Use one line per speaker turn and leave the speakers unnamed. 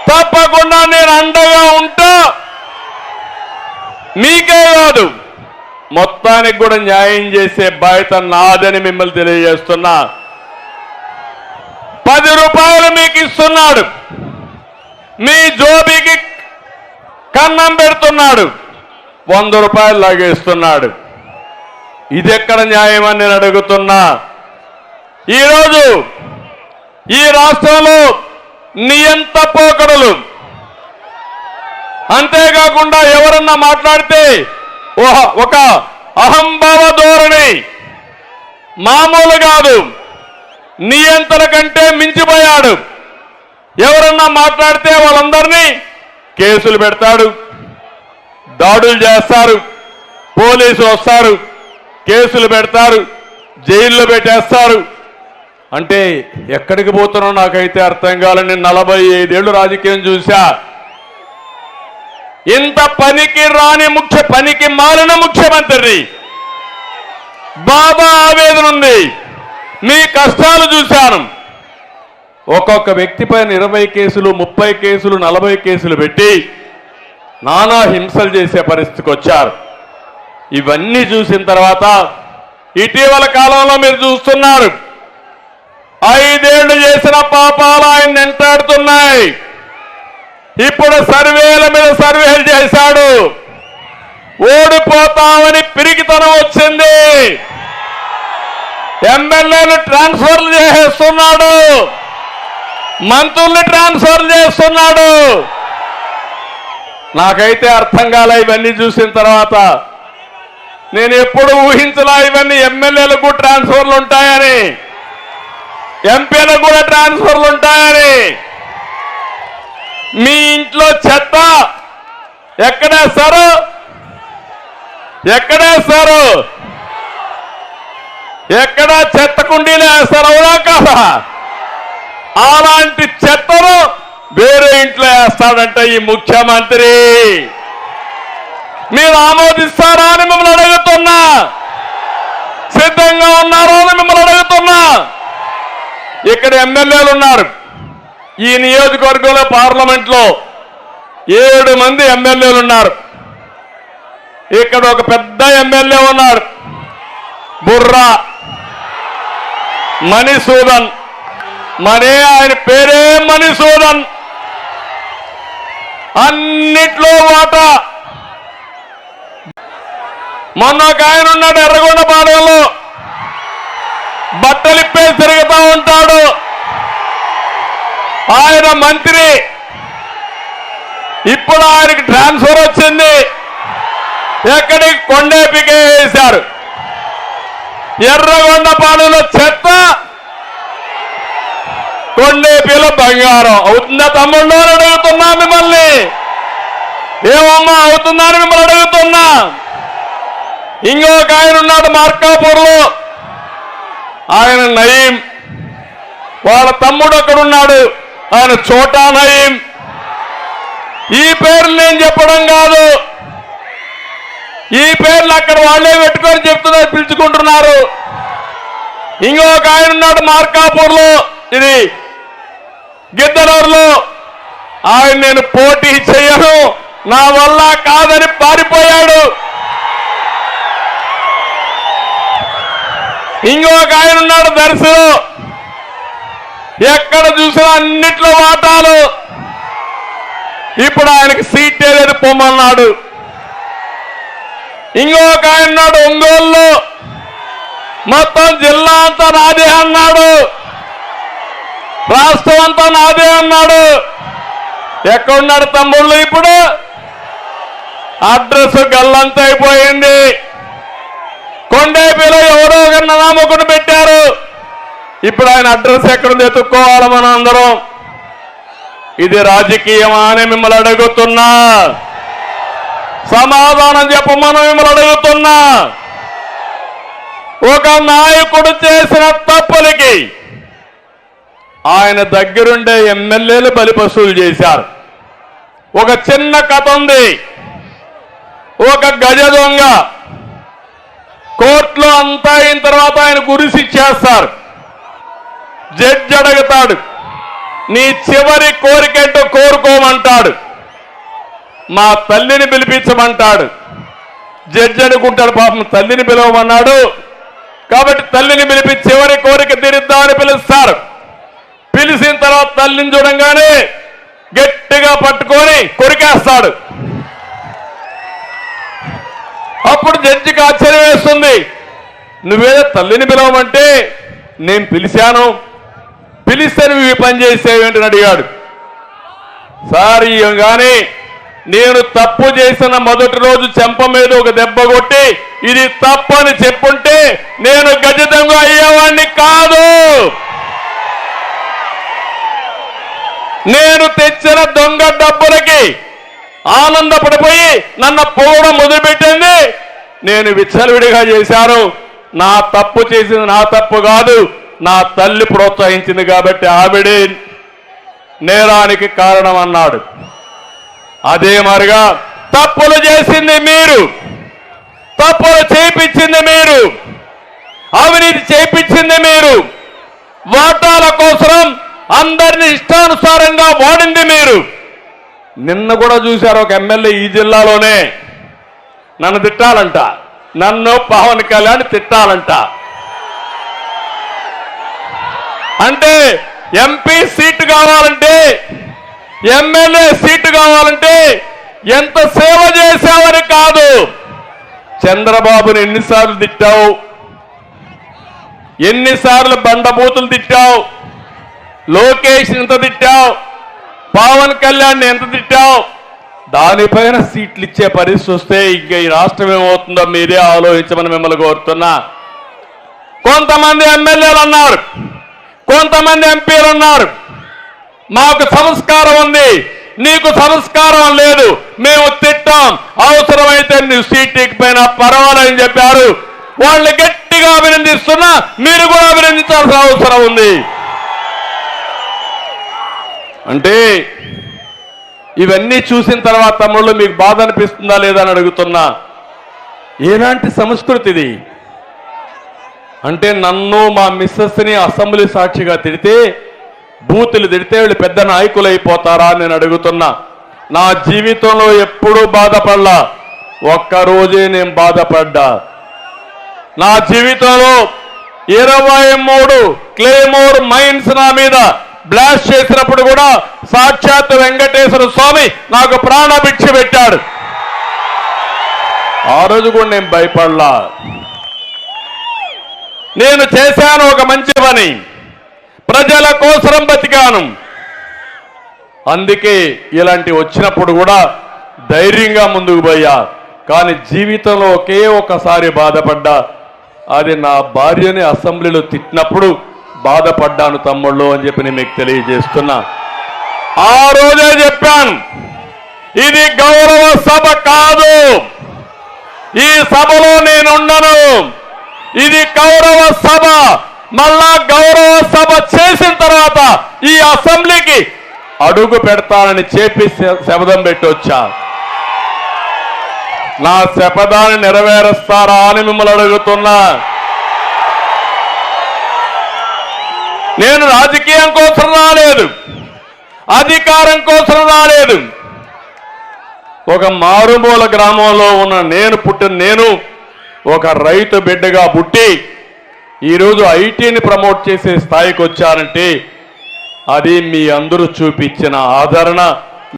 తప్పకుండా నేను అండగా ఉంటా. మీకే కాదు మొత్తానికి కూడా న్యాయం చేసే బాధ్యత నాదని మిమ్మల్ని తెలియజేస్తున్నా. 10 రూపాయలు మీకు ఇస్తున్నాడు, మీ జోబీకి కన్నం పెడుతున్నాడు, 100 రూపాయలు లాగేస్తున్నాడు. ఇది ఎక్కడ న్యాయం అని నేను అడుగుతున్నా. ఈరోజు ఈ రాష్ట్రంలో నియంత పోకడలు, అంతేకాకుండా ఎవరన్నా మాట్లాడితే ఒక అహంభావ ధోరణి, మామూలు కాదు, నియంత్రణ కంటే మించిపోయాడు. ఎవరన్నా మాట్లాడితే వాళ్ళందరినీ కేసులు పెడతాడు, దాడులు చేస్తారు, పోలీసులు వస్తారు, కేసులు పెడతారు, జైల్లో పెట్టేస్తారు. అంటే ఎక్కడికి పోతున్నా నాకైతే అర్థం కాలని 45 ఏళ్ళు రాజకీయం చూశా. ఇంత పనికి రాని పనికి మాలిన ముఖ్యమంత్రి బాబా ఆవేదన ఉంది. మీ కష్టాలు చూశాను. ఒక్కొక్క వ్యక్తి పైన 20 కేసులు, 30 కేసులు, 40 కేసులు పెట్టి నానా హింసలు చేసే పరిస్థితికి వచ్చారు. ఇవన్నీ చూసిన తర్వాత ఇటీవల కాలంలో మీరు చూస్తున్నారు, 5 ఏళ్లు చేసిన పాపాలు ఆయన వెంటాడుతున్నాయి. ఇప్పుడు సర్వేల మీద సర్వేలు చేశాడు. ఓడిపోతామని పిరికితనం వచ్చింది. ఎమ్మెల్యేలు ట్రాన్స్ఫర్లు చేసేస్తున్నాడు, మంత్రుల్ని ట్రాన్స్ఫర్ చేస్తున్నాడు. నాకైతే అర్థం కాలే ఇవన్నీ చూసిన తర్వాత. నేను ఎప్పుడు ఊహించలా ఇవన్నీ ఎమ్మెల్యేలకు ట్రాన్స్ఫర్లు ఉంటాయని, ఎంపీలకు కూడా ట్రాన్స్ఫర్లు ఉంటాయని. మీ ఇంట్లో చెత్త ఎక్కడేస్తారు? ఎక్కడ చెత్త కుండీలు వేస్తారు, అవునా కాదా? అలాంటి చెత్తను వేరే ఇంట్లో వేస్తాడంట ఈ ముఖ్యమంత్రి. మీరు ఆమోదిస్తారా అని మిమ్మల్ని అడుగుతున్నా. సిద్ధంగా ఉన్నారా అని మిమ్మల్ని అడుగుతున్నా. ఇక్కడ ఎమ్మెల్యేలు ఉన్నారు. ఈ నియోజకవర్గంలో పార్లమెంట్లో 7 మంది ఎమ్మెల్యేలు ఉన్నారు. ఇక్కడ ఒక పెద్ద ఎమ్మెల్యే ఉన్నారు, బుర్రా మణిసూదన్. ఆయన పేరే మణిసూదన్. అన్నిట్లో వాటా. మొన్న ఒక ఆయన ఉన్నాడు ఎర్రగొండపాలెంలో, బట్టలిప్పేసి తిరుగుతూ ఉంటాడు. ఆయన మంత్రి. ఇప్పుడు ఆయనకి ట్రాన్స్ఫర్ వచ్చింది. ఎక్కడికి? కొండేపికే వేశారు. ఎర్రగొండపాలెంలో చెత్త, కొండేపిలో బంగారం. అవుతుందా తమ్ముళ్ళు అని అడుగుతున్నా మిమ్మల్ని. ఏమమ్మా అవుతుందా అని మిమ్మల్ని అడుగుతున్నా. ఇంకొక ఆయన ఉన్నాడు మార్కాపూర్లో, ఆయన నయీం. వాళ్ళ తమ్ముడు అక్కడున్నాడు, ఆయన చోటా నయీం. ఈ పేర్లు నేను చెప్పడం కాదు, ఈ పేర్లు అక్కడ వాళ్ళే పెట్టుకొని చెప్తున్నారు, పిలుచుకుంటున్నారు. ఇంకొక ఆయన ఉన్నాడు మార్కాపూర్లో, ఇది గిద్దలూరులో. ఆయన నేను పోటీ చేయను, నా వల్ల కాదని పారిపోయాడు. ఇంకొక ఆయన ఉన్నాడు దర్శిలో. ఎక్కడ చూసినా అన్నిట్లో వాటాలు. ఇప్పుడు ఆయనకి సీట్ లేదు, పొమ్మన్నాడు. ఇంకొక ఆయన ఉన్నాడు ఒంగోలులో, మొత్తం జిల్లా అంతా నాదే అన్నాడు, రాష్ట్రం అంతా నాదే అన్నాడు. ఎక్కడున్నాడు తమ్ముళ్ళు? ఇప్పుడు అడ్రస్ గల్లంత అయిపోయింది. కొండేపిలో ఎవరో ఒక నామకుని పెట్టారు. ఇప్పుడు ఆయన అడ్రస్ ఎక్కడుంది ఎత్తుక్కోవాలి మనం అందరం. ఇది రాజకీయమా అని మిమ్మల్ని అడుగుతున్నా. సమాధానం చెప్పమని మిమ్మల్ని అడుగుతున్నా. ఒక నాయకుడు చేసిన తప్పులకి ఆయన దగ్గరుండే ఎమ్మెల్యేలు బలిపశువులు చేశారు. ఒక చిన్న కథ ఉంది. ఒక గజ దొంగ కోర్టులో అంతా అయిన తర్వాత ఆయన గురిసి ఇచ్చేస్తారు. జడ్జి అడుగుతాడు, నీ చివరి కోరికేంటో కోరుకోమంటాడు. మా తల్లిని పిలిపించమంటాడు. జడ్జి అనుకుంటాడు పాపం తల్లిని పిలవమన్నాడు కాబట్టి తల్లిని పిలిపి చివరి కోరిక తీరుద్దామని పిలుస్తారు. పిలిచిన తర్వాత తల్లిని చూడంగానే గట్టిగా పట్టుకొని కొరికేస్తాడు. అప్పుడు జడ్జికి ఆశ్చర్యం వేస్తుంది. నువ్వేదో తల్లిని పిలవమంటే నేను పిలిచాను, పిలిస్తే నువ్వు ఈ పని చేసేవేంటని అడిగాడు. సార్ కానీ నేను తప్పు చేసిన మొదటి రోజు చెంప మీద ఒక దెబ్బ కొట్టి ఇది తప్పని చెప్పుంటే నేను ఖచ్చితంగా అయ్యేవాడిని కాదు. నేను తెచ్చిన దొంగ డబ్బులకి ఆనందపడిపోయి నన్ను పోవడం మొదలుపెట్టింది. నేను విచ్చలవిడిగా చేశాను. నా తప్పు చేసింది నా తప్పు కాదు, నా తల్లి ప్రోత్సహించింది కాబట్టి ఆవిడే నేరానికి కారణం అన్నాడు. అదే మరిగా తప్పులు చేసింది మీరు, తప్పులు చేయించింది మీరు, అవినీతి చేయించింది మీరు, వాటాల కోసం అందరినీ ఇష్టానుసారంగా వాడింది మీరు. నిన్న కూడా చూశారు ఒక ఎమ్మెల్యే ఈ జిల్లాలోనే నన్ను తిట్టాలంట, నన్ను పవన్ కళ్యాణ్ తిట్టాలంట. అంటే ఎంపీ సీటు కావాలంటే, ఎమ్మెల్యే సీటు కావాలంటే ఎంత సేవ చేశావని కాదు. చంద్రబాబుని ఎన్నిసార్లు తిట్టావు, ఎన్నిసార్లు బండబూతులు తిట్టావు, లోకేష్ ఎంత తిట్టావు, పవన్ కళ్యాణ్ ఎంత తిట్టావు. దానిపైన సీట్లు ఇచ్చే పరిస్థితి వస్తే ఇంకా ఈ రాష్ట్రం ఏమవుతుందో మీరే ఆలోచించమని మిమ్మల్ని కోరుతున్నా. కొంతమంది ఎమ్మెల్యేలు అన్నారు, కొంతమంది ఎంపీలు అన్నారు మాకు సంస్కారం ఉంది, నీకు సంస్కారం లేదు, మేము తిట్టాం, అవసరమైతే నువ్వు సీట్ ఎక్కిపోయినా పర్వాలేదని చెప్పారు. వాళ్ళని గట్టిగా అభినందిస్తున్నా, మీరు కూడా అభినందించాల్సిన అవసరం ఉంది. అంటే ఇవన్నీ చూసిన తర్వాత తమ్ముళ్ళు మీకు బాధ అనిపిస్తుందా లేదా అని అడుగుతున్నా. ఎలాంటి సంస్కృతి ఇది అంటే నన్ను మా మిస్సెస్ని అసెంబ్లీ సాక్షిగా తిడితే, బూతులు తిడితే వీళ్ళు పెద్ద నాయకులు అయిపోతారా అని నేను అడుగుతున్నా. నా జీవితంలో ఎప్పుడూ బాధపడలా, ఒక్కరోజే నేను బాధపడ్డా. నా జీవితంలో 23 క్లేమోర్ మైన్స్ నా మీద బ్లాస్ట్ చేసినప్పుడు కూడా సాక్షాత్ వెంకటేశ్వర స్వామి నాకు ప్రాణభిక్ష పెట్టాడు. ఆ రోజు కూడా నేను భయపడలా. నేను చేశాను ఒక మంచి పని, ప్రజల కోసం బతికాను. అందుకే ఇలాంటి వచ్చినప్పుడు కూడా ధైర్యంగా ముందుకు పోయా. కానీ జీవితంలో ఒకే ఒకసారి బాధపడ్డా, అది నా భార్యని అసెంబ్లీలో తిట్టినప్పుడు బాధపడ్డాను తమ్ముళ్ళు అని చెప్పి నేను మీకు తెలియజేస్తున్నా. ఆ రోజే చెప్పాను, ఇది గౌరవ సభ కాదు, ఈ సభలో నేనుండను, ఇది గౌరవ సభ. మళ్ళా గౌరవ సభ చేసిన తర్వాత ఈ అసెంబ్లీకి అడుగు పెడతానని చెప్పి శపథం పెట్టి వచ్చా. నా శపథాన్ని నెరవేరుస్తారా అని మిమ్మల్ని అడుగుతున్నా. నేను రాజకీయం కోసం రాలేదు, అధికారం కోసం రాలేదు. ఒక మారుమూల గ్రామంలో ఉన్న నేను ఒక రైతు బిడ్డగా పుట్టి ఈరోజు ఐటీని ప్రమోట్ చేసే స్థాయికి వచ్చానంటే అది మీ అందరూ చూపించిన ఆదరణ,